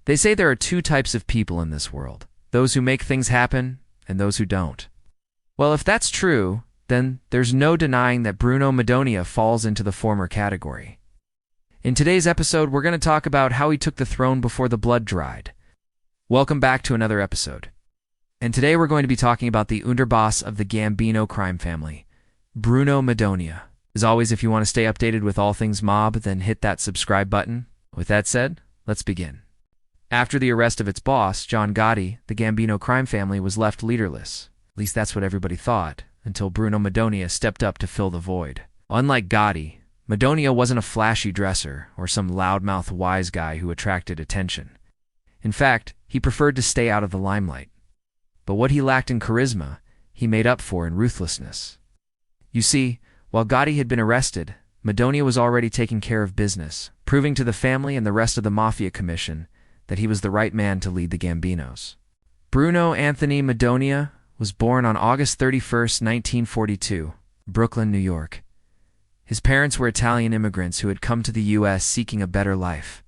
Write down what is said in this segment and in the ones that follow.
They say there are two types of people in this world, those who make things happen and those who don't. Well, if that's true, then there's no denying that Bruno Madonia falls into the former category. In today's episode, we're going to talk about how he took the throne before the blood dried. Welcome back to another episode. And today we're going to be talking about the underboss of the Gambino crime family, Bruno Madonia. As always, if you want to stay updated with all things mob, then hit that subscribe button. With that said, let's begin. After the arrest of its boss, John Gotti, the Gambino crime family was left leaderless. At least that's what everybody thought, until Bruno Madonia stepped up to fill the void. Unlike Gotti, Madonia wasn't a flashy dresser or some loudmouth wise guy who attracted attention. In fact, he preferred to stay out of the limelight. But what he lacked in charisma, he made up for in ruthlessness. You see, while Gotti had been arrested, Madonia was already taking care of business, proving to the family and the rest of the Mafia Commission that he was the right man to lead the Gambinos. Bruno Anthony Madonia was born on August 31st, 1942, Brooklyn, New York. His parents were Italian immigrants who had come to the U.S. seeking a better life.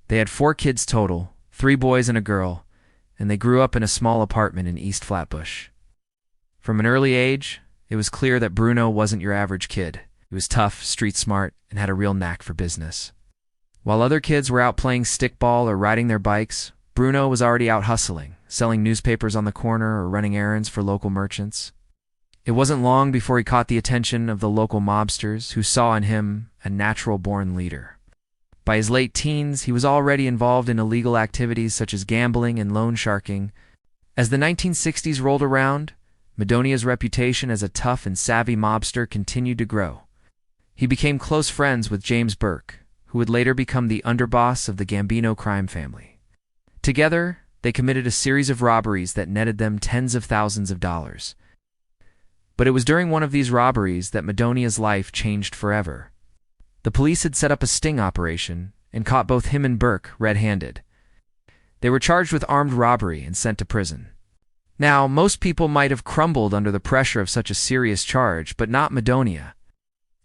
They had 4 kids total, 3 boys and a girl, and they grew up in a small apartment in East Flatbush. From an early age, it was clear that Bruno wasn't your average kid. He was tough, street smart, and had a real knack for business. While other kids were out playing stickball or riding their bikes, Bruno was already out hustling, selling newspapers on the corner or running errands for local merchants. It wasn't long before he caught the attention of the local mobsters, who saw in him a natural-born leader. By his late teens, he was already involved in illegal activities such as gambling and loan sharking. As the 1960s rolled around, Madonia's reputation as a tough and savvy mobster continued to grow. He became close friends with James Burke, who would later become the underboss of the Gambino crime family. Together, they committed a series of robberies that netted them tens of thousands of dollars. But it was during one of these robberies that Madonia's life changed forever. The police had set up a sting operation and caught both him and Burke red-handed. They were charged with armed robbery and sent to prison. Now, most people might have crumbled under the pressure of such a serious charge, but not Madonia.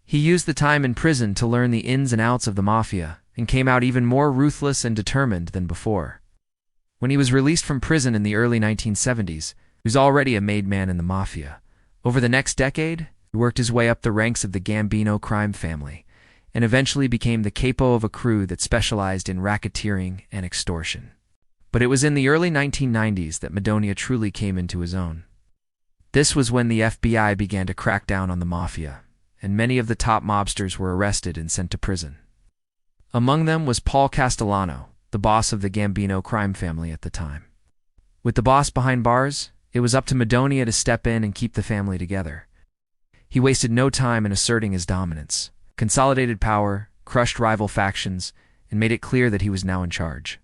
He used the time in prison to learn the ins and outs of the Mafia and came out even more ruthless and determined than before. When he was released from prison in the early 1970s, he was already a made man in the Mafia. Over the next decade, he worked his way up the ranks of the Gambino crime family and eventually became the capo of a crew that specialized in racketeering and extortion. But it was in the early 1990s that Madonia truly came into his own. This was when the FBI began to crack down on the Mafia, and many of the top mobsters were arrested and sent to prison. Among them was Paul Castellano, the boss of the Gambino crime family at the time. With the boss behind bars, it was up to Madonia to step in and keep the family together. He wasted no time in asserting his dominance, consolidated power, crushed rival factions, and made it clear that he was now in charge.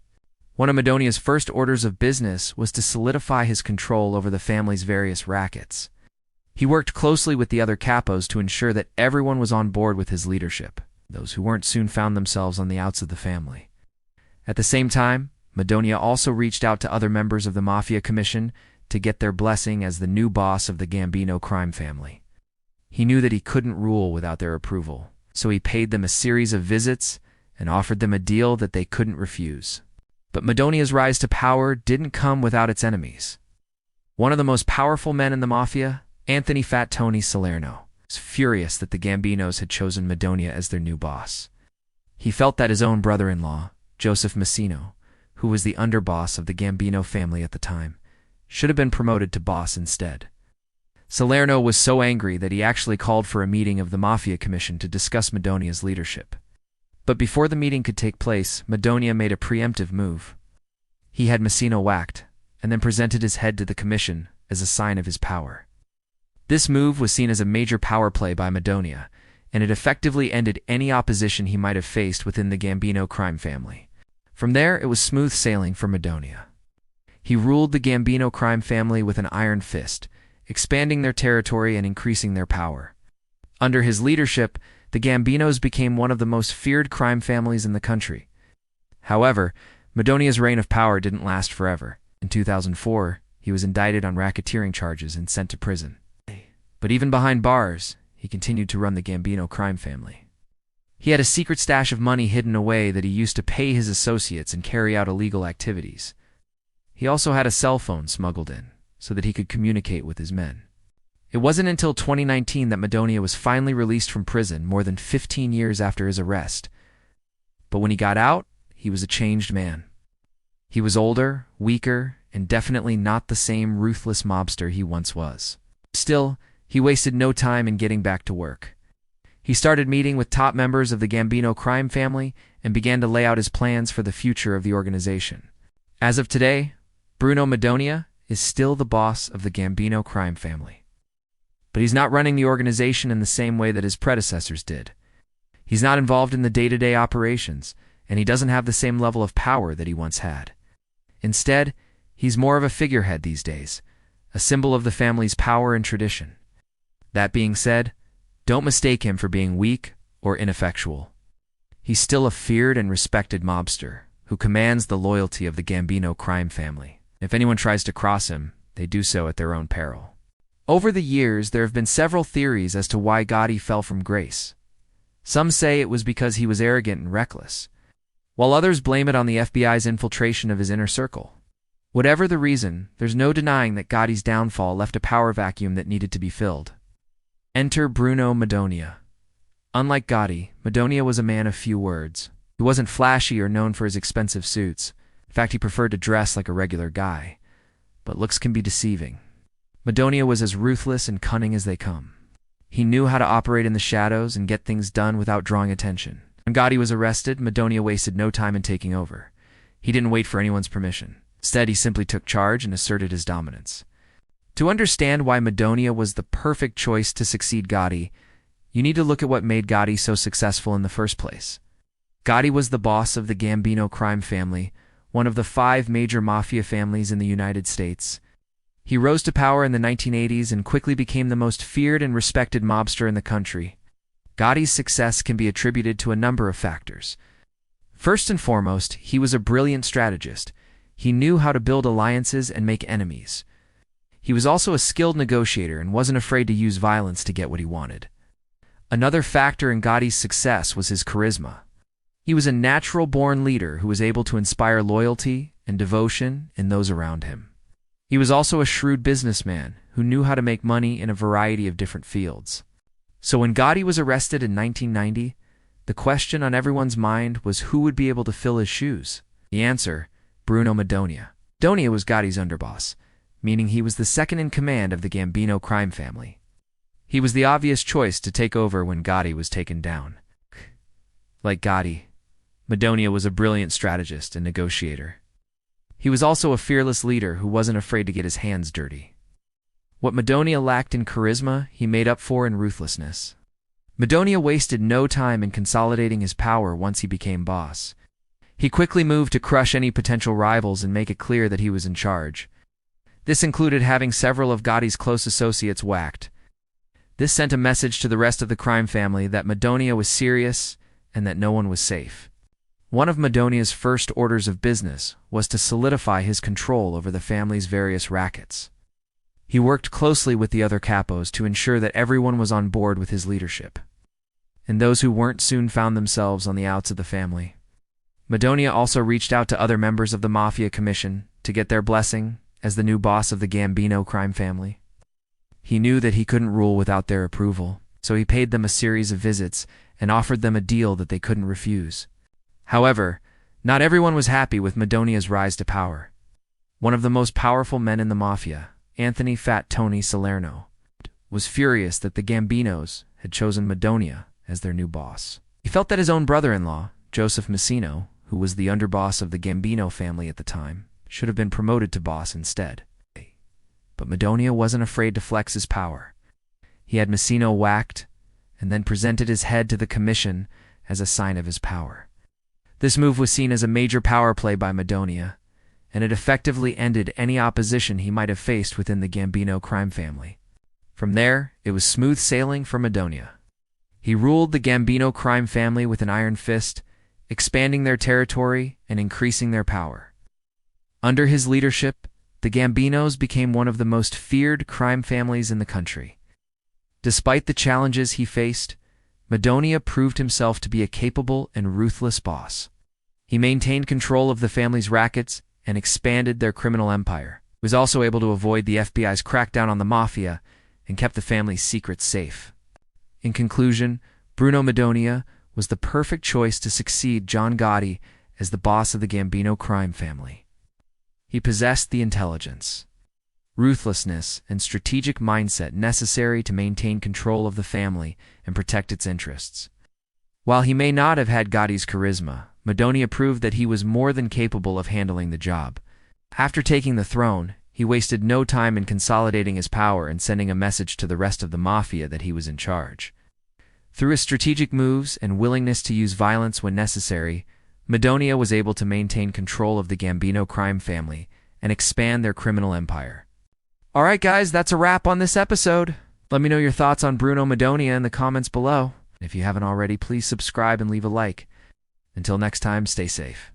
One of Madonia's first orders of business was to solidify his control over the family's various rackets. He worked closely with the other capos to ensure that everyone was on board with his leadership. Those who weren't soon found themselves on the outs of the family. At the same time, Madonia also reached out to other members of the Mafia Commission to get their blessing as the new boss of the Gambino crime family. He knew that he couldn't rule without their approval, so he paid them a series of visits and offered them a deal that they couldn't refuse. But Madonia's rise to power didn't come without its enemies. One of the most powerful men in the Mafia, Anthony "Fat Tony" Salerno, was furious that the Gambinos had chosen Madonia as their new boss. He felt that his own brother-in-law, Joseph Massino, who was the underboss of the Gambino family at the time, should have been promoted to boss instead. Salerno was so angry that he actually called for a meeting of the Mafia Commission to discuss Madonia's leadership. But before the meeting could take place, Madonia made a preemptive move. He had Massino whacked, and then presented his head to the commission as a sign of his power. This move was seen as a major power play by Madonia, and it effectively ended any opposition he might have faced within the Gambino crime family. From there, it was smooth sailing for Madonia. He ruled the Gambino crime family with an iron fist, expanding their territory and increasing their power. Under his leadership, the Gambinos became one of the most feared crime families in the country. However, Madonia's reign of power didn't last forever. In 2004, he was indicted on racketeering charges and sent to prison. But even behind bars, he continued to run the Gambino crime family. He had a secret stash of money hidden away that he used to pay his associates and carry out illegal activities. He also had a cell phone smuggled in, so that he could communicate with his men. It wasn't until 2019 that Madonia was finally released from prison, more than 15 years after his arrest. But when he got out, he was a changed man. He was older, weaker, and definitely not the same ruthless mobster he once was. Still, he wasted no time in getting back to work. He started meeting with top members of the Gambino crime family and began to lay out his plans for the future of the organization. As of today, Bruno Madonia is still the boss of the Gambino crime family. But he's not running the organization in the same way that his predecessors did. He's not involved in the day-to-day operations, and he doesn't have the same level of power that he once had. Instead, he's more of a figurehead these days, a symbol of the family's power and tradition. That being said, don't mistake him for being weak or ineffectual. He's still a feared and respected mobster who commands the loyalty of the Gambino crime family. If anyone tries to cross him, they do so at their own peril. Over the years, there have been several theories as to why Gotti fell from grace. Some say it was because he was arrogant and reckless, while others blame it on the FBI's infiltration of his inner circle. Whatever the reason, there's no denying that Gotti's downfall left a power vacuum that needed to be filled. Enter Bruno Madonia. Unlike Gotti, Madonia was a man of few words. He wasn't flashy or known for his expensive suits. In fact, he preferred to dress like a regular guy. But looks can be deceiving. Madonia was as ruthless and cunning as they come. He knew how to operate in the shadows and get things done without drawing attention. When Gotti was arrested, Madonia wasted no time in taking over. He didn't wait for anyone's permission. Instead, he simply took charge and asserted his dominance. To understand why Madonia was the perfect choice to succeed Gotti, you need to look at what made Gotti so successful in the first place. Gotti was the boss of the Gambino crime family, one of the 5 major mafia families in the United States. He rose to power in the 1980s and quickly became the most feared and respected mobster in the country. Gotti's success can be attributed to a number of factors. First and foremost, he was a brilliant strategist. He knew how to build alliances and make enemies. He was also a skilled negotiator and wasn't afraid to use violence to get what he wanted. Another factor in Gotti's success was his charisma. He was a natural-born leader who was able to inspire loyalty and devotion in those around him. He was also a shrewd businessman who knew how to make money in a variety of different fields. So when Gotti was arrested in 1990, the question on everyone's mind was who would be able to fill his shoes. The answer, Bruno Madonia. Madonia was Gotti's underboss, meaning he was the second in command of the Gambino crime family. He was the obvious choice to take over when Gotti was taken down. Like Gotti, Madonia was a brilliant strategist and negotiator. He was also a fearless leader who wasn't afraid to get his hands dirty. What Madonia lacked in charisma, he made up for in ruthlessness. Madonia wasted no time in consolidating his power once he became boss. He quickly moved to crush any potential rivals and make it clear that he was in charge. This included having several of Gotti's close associates whacked. This sent a message to the rest of the crime family that Madonia was serious and that no one was safe. One of Madonia's first orders of business was to solidify his control over the family's various rackets. He worked closely with the other capos to ensure that everyone was on board with his leadership. And those who weren't soon found themselves on the outs of the family. Madonia also reached out to other members of the Mafia Commission to get their blessing as the new boss of the Gambino crime family. He knew that he couldn't rule without their approval, so he paid them a series of visits and offered them a deal that they couldn't refuse. However, not everyone was happy with Madonia's rise to power. One of the most powerful men in the Mafia, Anthony Fat Tony Salerno, was furious that the Gambinos had chosen Madonia as their new boss. He felt that his own brother-in-law, Joseph Messino, who was the underboss of the Gambino family at the time, should have been promoted to boss instead. But Madonia wasn't afraid to flex his power. He had Messino whacked and then presented his head to the commission as a sign of his power. This move was seen as a major power play by Madonia, and it effectively ended any opposition he might have faced within the Gambino crime family. From there, it was smooth sailing for Madonia. He ruled the Gambino crime family with an iron fist, expanding their territory and increasing their power. Under his leadership, the Gambinos became one of the most feared crime families in the country. Despite the challenges he faced, Madonia proved himself to be a capable and ruthless boss. He maintained control of the family's rackets and expanded their criminal empire. He was also able to avoid the FBI's crackdown on the mafia and kept the family's secrets safe. In conclusion, Bruno Madonia was the perfect choice to succeed John Gotti as the boss of the Gambino crime family. He possessed the intelligence, ruthlessness, and strategic mindset necessary to maintain control of the family and protect its interests. While he may not have had Gotti's charisma, Madonia proved that he was more than capable of handling the job. After taking the throne, he wasted no time in consolidating his power and sending a message to the rest of the mafia that he was in charge. Through his strategic moves and willingness to use violence when necessary, Madonia was able to maintain control of the Gambino crime family and expand their criminal empire. Alright guys, that's a wrap on this episode. Let me know your thoughts on Bruno Madonia in the comments below. If you haven't already, please subscribe and leave a like. Until next time, stay safe.